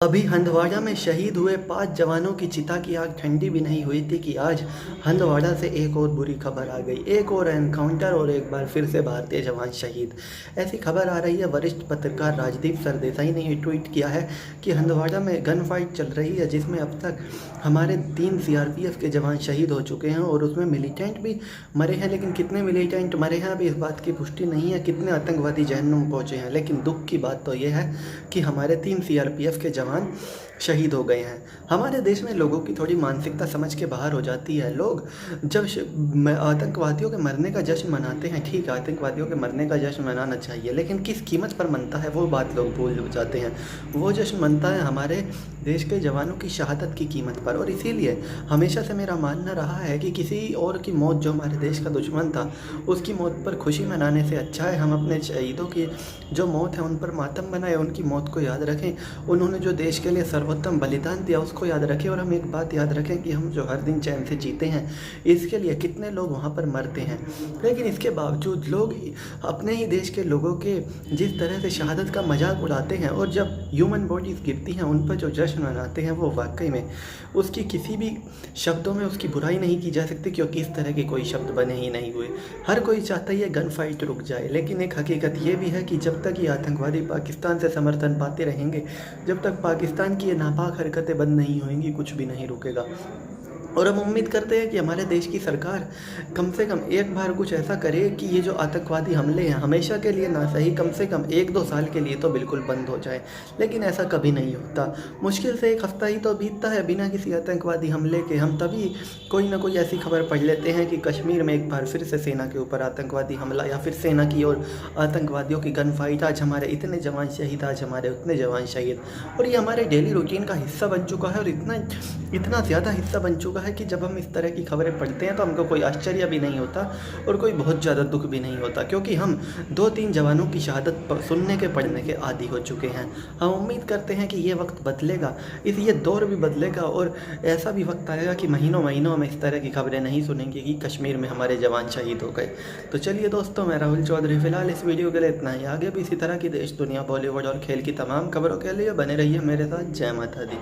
अभी हंदवाड़ा में शहीद हुए 5 जवानों की चिता की आग ठंडी भी नहीं हुई थी कि आज हंदवाड़ा से एक और बुरी खबर आ गई। एक और एनकाउंटर और एक बार फिर से भारतीय जवान शहीद। ऐसी खबर आ रही है। वरिष्ठ पत्रकार राजदीप सरदेसाई ने ये ट्वीट किया है कि हंदवाड़ा में गन फाइट चल रही है जिसमें अब तक हमारे 3 सीआरपीएफ के जवान शहीद हो चुके हैं और उसमें मिलिटेंट भी मरे हैं। लेकिन कितने मिलिटेंट मरे हैं अभी इस बात की पुष्टि नहीं है, कितने आतंकवादी जहन्नुम पहुँचे हैं। लेकिन दुख की बात तो ये है कि हमारे 3 सीआरपीएफ के जवान शहीद हो गए हैं। हमारे देश में लोगों की थोड़ी मानसिकता समझ के बाहर हो जाती है। लोग जब आतंकवादियों के मरने का जश्न मनाते हैं, ठीक है, आतंकवादियों के मरने का जश्न मनाना चाहिए, लेकिन किस कीमत पर मनता है वो बात लोग भूल जाते हैं। वो जश्न मनता है हमारे देश के जवानों की शहादत की कीमत पर। और इसीलिए हमेशा से मेरा मानना रहा है कि किसी और की मौत, जो हमारे देश का दुश्मन था, उसकी मौत पर खुशी मनाने से अच्छा है हम अपने शहीदों की जो मौत है उन पर मातम बनाएं, उनकी मौत को याद रखें। उन्होंने जो देश के लिए सर्वोत्तम बलिदान दिया उसको याद रखें। और हम एक बात याद रखें कि हम जो हर दिन चैन से जीते हैं, इसके लिए कितने लोग वहाँ पर मरते हैं। लेकिन इसके बावजूद लोग अपने ही देश के लोगों के जिस तरह से शहादत का मजाक उड़ाते हैं और जब ह्यूमन बॉडीज़ गिरती हैं उन पर जो जश्न मनाते हैं, वो वाकई में उसकी किसी भी शब्दों में उसकी बुराई नहीं की जा सकती, क्योंकि इस तरह के कोई शब्द बने ही नहीं हुए। हर कोई चाहता है ये गन फाइट रुक जाए, लेकिन एक हकीकत ये भी है कि जब तक ये आतंकवादी पाकिस्तान से समर्थन पाते रहेंगे, जब तक पाकिस्तान की ये नापाक हरकतें बंद नहीं होंगी, कुछ भी नहीं रुकेगा। और हम उम्मीद करते हैं कि हमारे देश की सरकार कम से कम एक बार कुछ ऐसा करे कि ये जो आतंकवादी हमले हैं हमेशा के लिए ना सही, कम से कम 1-2 साल के लिए तो बिल्कुल बंद हो जाए। लेकिन ऐसा कभी नहीं होता। मुश्किल से 1 हफ्ता ही तो बीतता है बिना किसी आतंकवादी हमले के। हम तभी कोई ना कोई ऐसी खबर पढ़ लेते हैं कि कश्मीर में एक बार फिर से सेना के ऊपर आतंकवादी हमला, या फिर सेना की ओर आतंकवादियों की गन फाइट, आज हमारे इतने जवान शहीद, आज हमारे उतने जवान शहीद। और ये हमारे डेली रूटीन का हिस्सा बन चुका है, और इतना ज़्यादा हिस्सा बन चुका है कि जब हम इस तरह की खबरें पढ़ते हैं तो हमको कोई आश्चर्य भी नहीं होता और कोई बहुत ज़्यादा दुख भी नहीं होता, क्योंकि हम 2-3 जवानों की शहादत सुनने के पढ़ने के आदी हो चुके हैं। हम उम्मीद करते हैं कि ये वक्त बदलेगा, ये दौर भी बदलेगा, और ऐसा भी वक्त आएगा कि महीनों महीनों में इस तरह की खबरें नहीं सुनेंगे कि कश्मीर में हमारे जवान शहीद हो गए। तो चलिए दोस्तों, मैं राहुल चौधरी फ़िलहाल इस वीडियो के लिए इतना ही। आगे भी इसी तरह की देश, दुनिया, बॉलीवुड और खेल की तमाम खबरों के लिए बने रहिए मेरे साथ। जय माता दी।